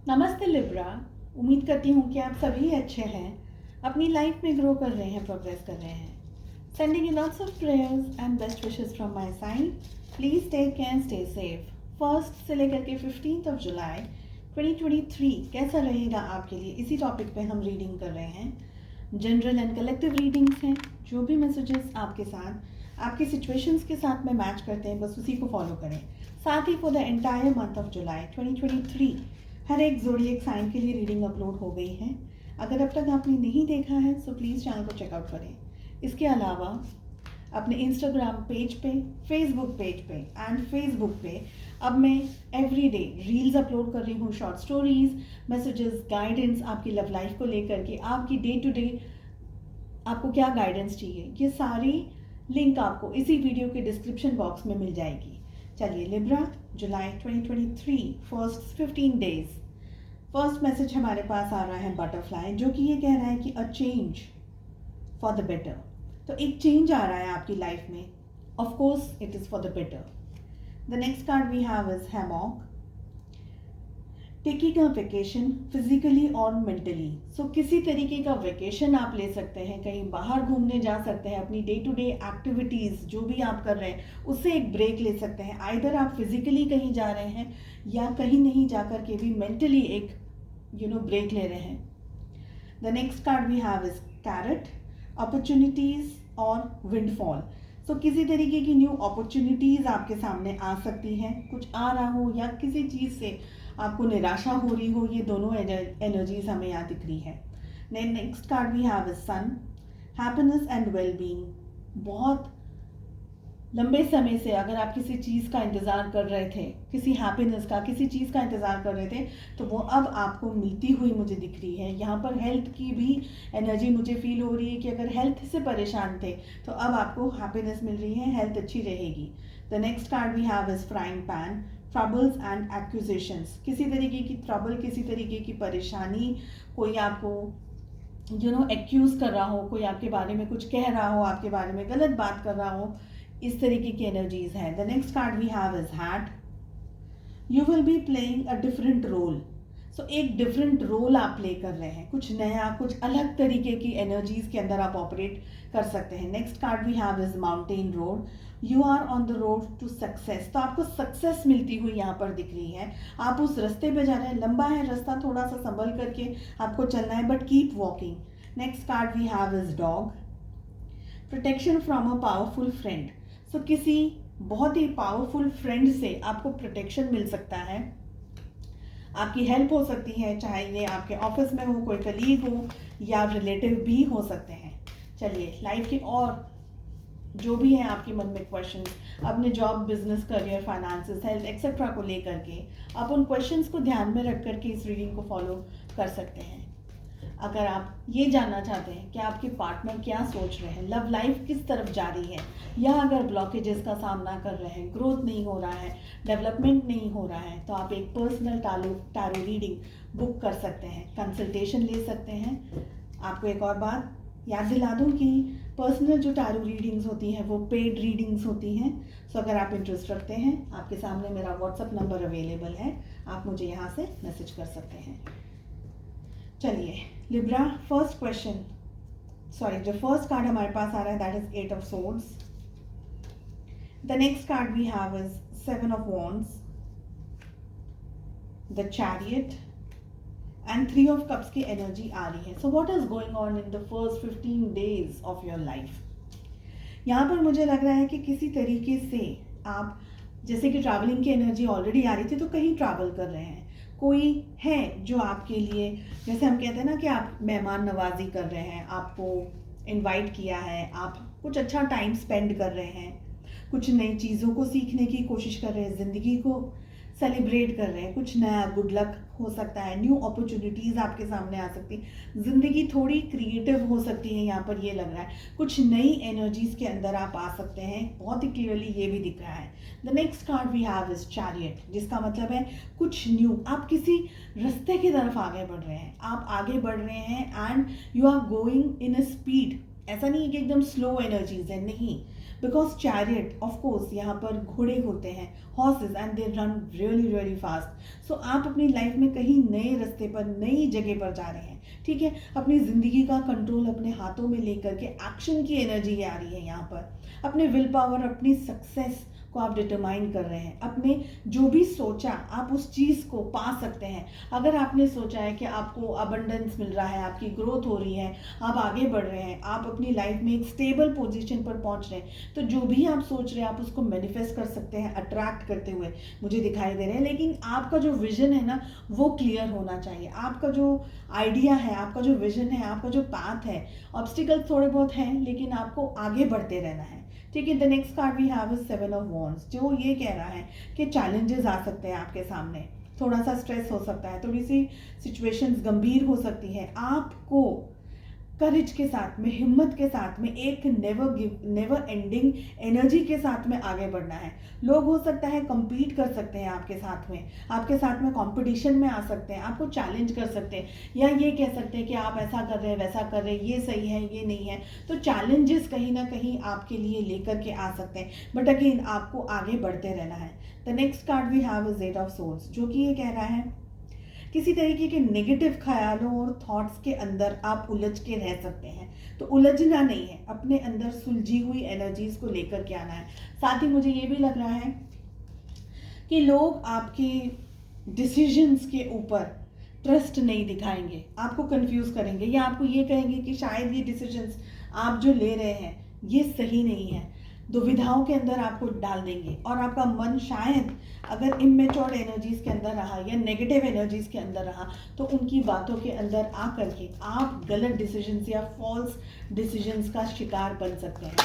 नमस्ते लिब्रा। उम्मीद करती हूँ कि आप सभी अच्छे हैं, अपनी लाइफ में ग्रो कर रहे हैं, प्रोग्रेस कर रहे हैं। Sending you lots of prayers and best wishes from my side. Please take care, stay safe. First से लेकर के 15 जुलाई 2023 कैसा रहेगा आपके लिए, इसी टॉपिक पे हम रीडिंग कर रहे हैं। जनरल एंड कलेक्टिव रीडिंग्स हैं। जो भी मैसेजेस आपके साथ आपकी सिचुएशंस के साथ में मैच करते हैं, बस उसी को फॉलो करें। साथ ही for the entire month of July 2023 हर एक ज़ोडिएक साइन के लिए रीडिंग अपलोड हो गई है। अगर अब तक आपने नहीं देखा है तो प्लीज़ चैनल को चेकआउट करें। इसके अलावा अपने इंस्टाग्राम पेज पे, फेसबुक पेज पे एंड फेसबुक पे अब मैं एवरीडे रील्स अपलोड कर रही हूँ, शॉर्ट स्टोरीज, मैसेजेस, गाइडेंस आपकी लव लाइफ को लेकर के, आपकी डे टू डे आपको क्या गाइडेंस चाहिए, ये सारी लिंक आपको इसी वीडियो के डिस्क्रिप्शन बॉक्स में मिल जाएगी। चलिए लिब्रा, जुलाई 2023 फर्स्ट 15 डेज। फर्स्ट मैसेज हमारे पास आ रहा है बटरफ्लाई, जो कि ये कह रहा है कि a change for the better. तो एक चेंज आ रहा है आपकी लाइफ में, of course it is for the better. The next card we have is hammock, taking a vacation physically और मेंटली। सो किसी तरीके का वेकेशन आप ले सकते हैं, कहीं बाहर घूमने जा सकते हैं, अपनी डे टू डे एक्टिविटीज़ जो भी आप कर रहे हैं उससे एक ब्रेक ले सकते हैं। आइदर आप फिजिकली कहीं जा रहे हैं या कहीं नहीं जा कर के भी मेंटली एक ब्रेक ले रहे हैं। The next card we have is carrot, opportunities और विंडफॉल। सो किसी तरीके की न्यू अपॉर्चुनिटीज़ आपके सामने आ सकती हैं, कुछ आ रहा हो या किसी चीज़ से आपको निराशा हो रही हो, ये दोनों एनर्जीज हमें यहाँ दिख रही है। Next card we have is sun, happiness and well being. बहुत लंबे समय से अगर आप किसी चीज़ का इंतज़ार कर रहे थे, किसी हैप्पीनेस का, किसी चीज़ का इंतज़ार कर रहे थे, तो वो अब आपको मिलती हुई मुझे दिख रही है। यहाँ पर हेल्थ की भी एनर्जी मुझे फील हो रही है कि अगर हेल्थ से परेशान थे तो अब आपको हैप्पीनेस मिल रही है, हेल्थ अच्छी रहेगी। The next card we have is frying pan, troubles and accusations. किसी तरीके की ट्रबल, किसी तरीके की परेशानी, कोई आपको एक्यूज कर रहा हो, कोई आपके बारे में कुछ कह रहा हो, आपके बारे में गलत बात कर रहा हो, इस तरीके की एनर्जीज है। The next card we have is hat, you will be playing a different role. So एक डिफरेंट रोल आप प्ले कर रहे हैं, कुछ नया, कुछ अलग तरीके की एनर्जीज के अंदर आप ऑपरेट कर सकते हैं। Next card we have is mountain road, you are on the road to success. तो आपको सक्सेस मिलती हुई यहाँ पर दिख रही है, आप उस रास्ते पे जा रहे हैं। लंबा है रास्ता, थोड़ा सा संभल करके आपको चलना है, but keep walking. Next card we have is dog, protection from a powerful friend. So किसी बहुत ही पावरफुल फ्रेंड से आपको प्रोटेक्शन मिल सकता है, आपकी हेल्प हो सकती है, चाहे ये आपके ऑफिस में हो, कोई कलीग हो या रिलेटिव भी हो सकते हैं। चलिए लाइफ के और जो भी है आपके मन में क्वेश्चन, अपने job, business, career, finances, health etcetera को लेकर के आप उन क्वेश्चंस को ध्यान में रख करके इस रीडिंग को फॉलो कर सकते हैं। अगर आप ये जानना चाहते हैं कि आपके पार्टनर क्या सोच रहे हैं, लव लाइफ किस तरफ जा रही है, या अगर ब्लॉकेजेस का सामना कर रहे हैं, ग्रोथ नहीं हो रहा है, डेवलपमेंट नहीं हो रहा है, तो आप एक पर्सनल टैरो रीडिंग बुक कर सकते हैं, कंसल्टेशन ले सकते हैं। आपको एक और बात याद दिला दूं कि पर्सनल जो टैरो रीडिंग्स होती हैं वो पेड रीडिंग्स होती हैं। सो अगर आप इंटरेस्ट रखते हैं, आपके सामने मेरा व्हाट्सएप नंबर अवेलेबल है, आप मुझे यहाँ से मैसेज कर सकते हैं। चलिए लिब्रा, फर्स्ट क्वेश्चन, सॉरी, जो फर्स्ट कार्ड हमारे पास आ रहा है that is 8 of swords. The next card we have is 7 of wands, the chariot and 3 of cups की एनर्जी आ रही है। So what is going on in the first 15 days of your life. यहाँ पर मुझे लग रहा है कि किसी तरीके से आप, जैसे कि ट्रैवलिंग की एनर्जी ऑलरेडी आ रही थी, तो कहीं ट्रैवल कर रहे हैं, कोई है जो आपके लिए, जैसे हम कहते हैं ना कि आप मेहमान नवाजी कर रहे हैं, आपको इनवाइट किया है, आप कुछ अच्छा टाइम स्पेंड कर रहे हैं, कुछ नई चीज़ों को सीखने की कोशिश कर रहे हैं, ज़िंदगी को सेलिब्रेट कर रहे हैं, कुछ नया गुड लक हो सकता है, न्यू अपॉर्चुनिटीज़ आपके सामने आ सकती है, ज़िंदगी थोड़ी क्रिएटिव हो सकती है। यहाँ पर ये लग रहा है कुछ नई एनर्जीज़ के अंदर आप आ सकते हैं, बहुत ही क्लियरली ये भी दिख रहा है। The next card we have is chariot, जिसका मतलब है कुछ न्यू, आप किसी रास्ते की तरफ आगे बढ़ रहे हैं, आप आगे बढ़ रहे हैं and you are going in a speed. ऐसा नहीं है कि एकदम स्लो एनर्जीज है, नहीं, बिकॉज चैरियट ऑफ कोर्स यहाँ पर घोड़े होते हैं, horses, and they run really really fast. So आप अपनी लाइफ में कहीं नए रास्ते पर, नई जगह पर जा रहे हैं, ठीक है। अपनी ज़िंदगी का कंट्रोल अपने हाथों में लेकर के एक्शन की एनर्जी आ रही है यहाँ पर। अपने विल पावर, अपनी सक्सेस को आप डिटरमाइन कर रहे हैं। अपने जो भी सोचा आप उस चीज़ को पा सकते हैं। अगर आपने सोचा है कि आपको अबंडेंस मिल रहा है, आपकी ग्रोथ हो रही है, आप आगे बढ़ रहे हैं, आप अपनी लाइफ में एक स्टेबल पोजीशन पर पहुंच रहे हैं, तो जो भी आप सोच रहे हैं आप उसको मैनिफेस्ट कर सकते हैं अट्रैक्ट करते हुए मुझे दिखाई दे रहे हैं। लेकिन आपका जो विजन है ना वो क्लियर होना चाहिए। आपका जो आइडिया है, आपका जो विजन है, आपका जो पाथ है, ऑब्स्टिकल्स थोड़े बहुत हैं लेकिन आपको आगे बढ़ते रहना है, ठीक है। The next card we have is 7 of wands, जो ये कह रहा है कि चैलेंजेस आ सकते हैं आपके सामने, थोड़ा सा स्ट्रेस हो सकता है, थोड़ी सी सिचुएशंस गंभीर हो सकती है। आपको करेज के साथ में, हिम्मत के साथ में, एक नेवर एंडिंग एनर्जी के साथ में आगे बढ़ना है। लोग हो सकता है compete कर सकते हैं आपके साथ में कंपटीशन में आ सकते हैं, आपको चैलेंज कर सकते हैं, या ये कह सकते हैं कि आप ऐसा कर रहे हैं, वैसा कर रहे हैं, ये सही है, ये नहीं है। तो चैलेंजेस कहीं ना कहीं आपके लिए लेकर के आ सकते हैं, बट अगेन आपको आगे बढ़ते रहना है। The next card we have is 8 of swords, जो कि ये कह रहा है किसी तरीके के नेगेटिव ख्यालों और थॉट्स के अंदर आप उलझ के रह सकते हैं। तो उलझना नहीं है, अपने अंदर सुलझी हुई एनर्जीज को लेकर के आना है। साथ ही मुझे ये भी लग रहा है कि लोग आपके डिसीजंस के ऊपर ट्रस्ट नहीं दिखाएंगे, आपको कंफ्यूज करेंगे, या आपको ये कहेंगे कि शायद ये डिसीजंस आप जो ले रहे हैं ये सही नहीं है, दुविधाओं के अंदर आपको डाल देंगे। और आपका मन शायद अगर इमेच्योर एनर्जीज के अंदर रहा या नेगेटिव एनर्जीज के अंदर रहा तो उनकी बातों के अंदर आ करके आप गलत डिसीजंस या फॉल्स डिसीजंस का शिकार बन सकते हैं।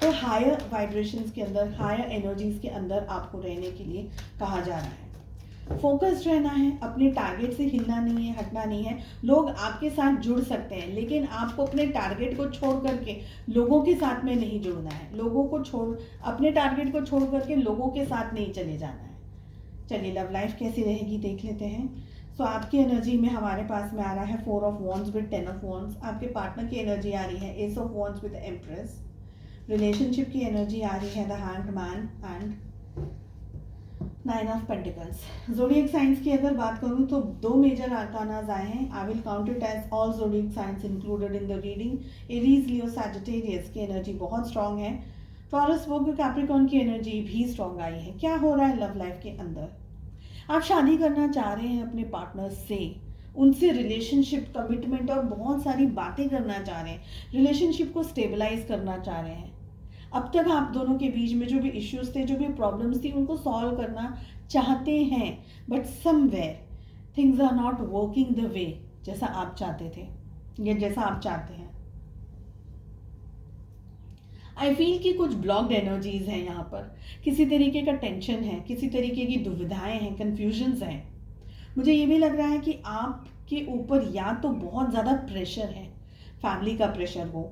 तो हायर वाइब्रेशंस के अंदर, हायर एनर्जीज के अंदर आपको रहने के लिए कहा जा रहा है। फोकस्ड रहना है, अपने टारगेट से हिलना नहीं है, हटना नहीं है। लोग आपके साथ जुड़ सकते हैं लेकिन आपको अपने टारगेट को छोड़ करके लोगों के साथ में नहीं जुड़ना है। अपने टारगेट को छोड़ करके लोगों के साथ नहीं चले जाना है। चलिए लव लाइफ कैसी रहेगी देख लेते हैं। सो आपकी एनर्जी में हमारे पास में आ रहा है 4 of wands with 10 of wands. आपके पार्टनर की एनर्जी आ रही है S of wands with empress. Relationship की एनर्जी आ रही है the hanged man and 9 of pentacles. Zodiac science की अगर बात करूं तो 2 मेजर आर्कानाज आए हैं। I will count it as all zodiac signs included in the reading. Aries, Leo, Sagittarius की एनर्जी बहुत स्ट्रांग है। टॉरस, वर्गो, कैप्रिकॉर्न की एनर्जी भी स्ट्रांग आई है। क्या हो रहा है लव लाइफ के अंदर? आप शादी करना चाह रहे हैं अपने पार्टनर से, उनसे रिलेशनशिप, कमिटमेंट और बहुत सारी बातें करना चाह रहे हैं, रिलेशनशिप को स्टेबलाइज करना चाह रहे हैं। अब तक आप दोनों के बीच में जो भी इश्यूज थे, जो भी प्रॉब्लम्स थी, उनको सॉल्व करना चाहते हैं, but somewhere things are not working the way जैसा आप चाहते थे या जैसा आप चाहते हैं। आई फील कि कुछ ब्लॉक्ड एनर्जीज हैं यहाँ पर, किसी तरीके का टेंशन है, किसी तरीके की दुविधाएं हैं, कंफ्यूजन्स हैं। मुझे ये भी लग रहा है कि आपके ऊपर या तो बहुत ज़्यादा प्रेशर है, फैमिली का प्रेशर हो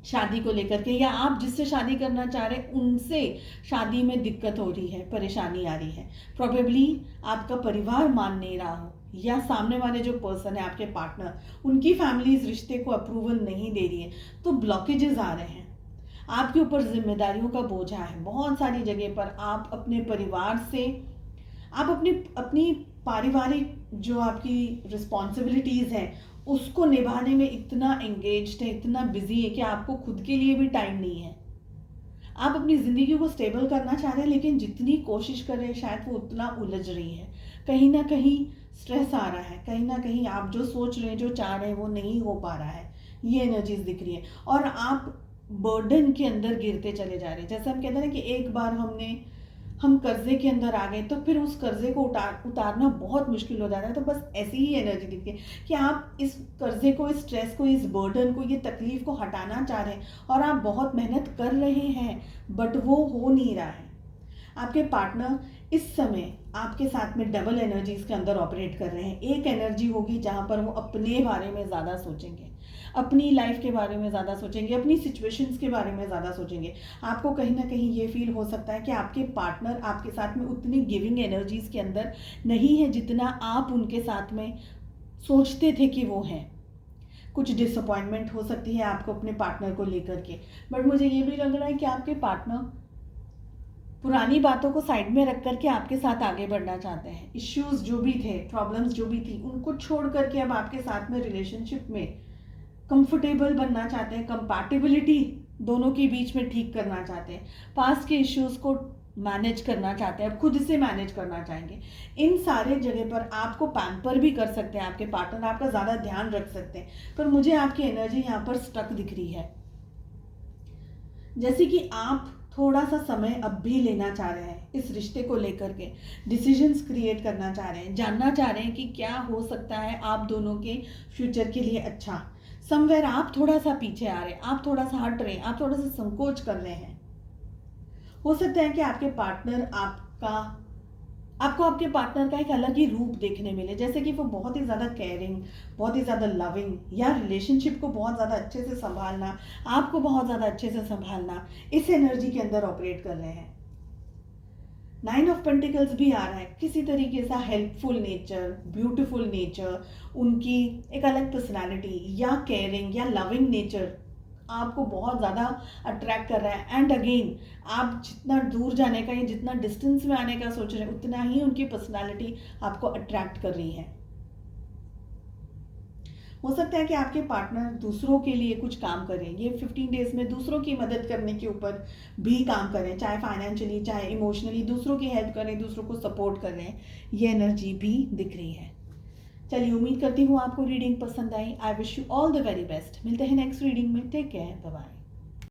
शादी को लेकर के, या आप जिससे शादी करना चाह रहे हैं उनसे शादी में दिक्कत हो रही है, परेशानी आ रही है। प्रॉबेबली आपका परिवार मान नहीं रहा हो, या सामने वाले जो पर्सन है आपके पार्टनर, उनकी फैमिली इस रिश्ते को अप्रूवल नहीं दे रही है। तो ब्लॉकेजेस आ रहे हैं, आपके ऊपर जिम्मेदारियों का बोझा है बहुत सारी जगह पर। आप अपने परिवार से, आप अपनी पारिवारिक जो आपकी रिस्पॉन्सिबिलिटीज़ हैं उसको निभाने में इतना एंगेज्ड है, इतना बिजी है कि आपको खुद के लिए भी टाइम नहीं है। आप अपनी ज़िंदगी को स्टेबल करना चाह रहे हैं लेकिन जितनी कोशिश कर रहे हैं शायद वो उतना उलझ रही है। कहीं ना कहीं स्ट्रेस आ रहा है, कहीं ना कहीं आप जो सोच रहे हैं, जो चाह रहे हैं वो नहीं हो पा रहा है। ये एनर्जीज दिख रही है और आप बर्डन के अंदर गिरते चले जा रहे हैं। जैसे हम कहते हैं ना कि एक बार हम कर्जे के अंदर आ गए तो फिर उस कर्जे को उतारना बहुत मुश्किल हो जाता है। तो बस ऐसी ही एनर्जी दिखती है कि आप इस कर्जे को, इस स्ट्रेस को, इस बर्डन को, ये तकलीफ को हटाना चाह रहे हैं और आप बहुत मेहनत कर रहे हैं बट वो हो नहीं रहा है। आपके पार्टनर इस समय आपके साथ में डबल एनर्जीज के अंदर ऑपरेट कर रहे हैं। एक एनर्जी होगी जहाँ पर वो अपने बारे में ज़्यादा सोचेंगे, अपनी लाइफ के बारे में ज़्यादा सोचेंगे, अपनी सिचुएशंस के बारे में ज़्यादा सोचेंगे। आपको कहीं ना कहीं ये फील हो सकता है कि आपके पार्टनर आपके साथ में उतनी गिविंग एनर्जीज के अंदर नहीं है जितना आप उनके साथ में सोचते थे कि वो हैं। कुछ डिसअपॉइंटमेंट हो सकती है आपको अपने पार्टनर को लेकर के, बट मुझे ये भी लग रहा है कि आपके पार्टनर पुरानी बातों को साइड में रख करके आपके साथ आगे बढ़ना चाहते हैं। इश्यूज जो भी थे, प्रॉब्लम्स जो भी थी, उनको छोड़ करके अब आपके साथ में रिलेशनशिप में कंफर्टेबल बनना चाहते हैं, कंपैटिबिलिटी दोनों के बीच में ठीक करना चाहते हैं, पास्ट के इश्यूज को मैनेज करना चाहते हैं, अब खुद से मैनेज करना चाहेंगे। इन सारे जगह पर आपको पैम्पर भी कर सकते हैं आपके पार्टनर, आपका ज़्यादा ध्यान रख सकते हैं, पर मुझे आपकी एनर्जी यहाँ पर स्टक दिख रही है, जैसे कि आप थोड़ा सा समय अब भी लेना चाह रहे हैं इस रिश्ते को लेकर के, डिसीजंस क्रिएट करना चाह रहे हैं, जानना चाह रहे हैं कि क्या हो सकता है आप दोनों के फ्यूचर के लिए अच्छा। समवेयर आप थोड़ा सा पीछे आ रहे हैं, आप थोड़ा सा हट रहे हैं, आप थोड़ा सा संकोच कर रहे हैं। हो सकता है कि आपके पार्टनर आपको आपके पार्टनर का एक अलग ही रूप देखने मिले, जैसे कि वो बहुत ही ज़्यादा केयरिंग, बहुत ही ज़्यादा लविंग, या रिलेशनशिप को बहुत ज़्यादा अच्छे से संभालना, आपको बहुत ज़्यादा अच्छे से संभालना, इस एनर्जी के अंदर ऑपरेट कर रहे हैं। 9 ऑफ पेंटिकल्स भी आ रहा है, किसी तरीके से हेल्पफुल नेचर, ब्यूटीफुल नेचर, उनकी एक अलग पर्सनालिटी या केयरिंग या लविंग नेचर आपको बहुत ज़्यादा अट्रैक्ट कर रहा है। एंड अगेन, आप जितना दूर जाने का या जितना डिस्टेंस में आने का सोच रहे हैं, उतना ही उनकी पर्सनालिटी आपको अट्रैक्ट कर रही है। हो सकता है कि आपके पार्टनर दूसरों के लिए कुछ काम करें, ये 15 डेज में दूसरों की मदद करने के ऊपर भी काम करें, चाहे फाइनेंशियली चाहे इमोशनली, दूसरों की हेल्प करें, दूसरों को सपोर्ट करें, ये एनर्जी भी दिख रही है। चलिए, उम्मीद करती हूँ आपको रीडिंग पसंद आई। I wish you all the very best. मिलते हैं नेक्स्ट रीडिंग में। Take care, bye bye.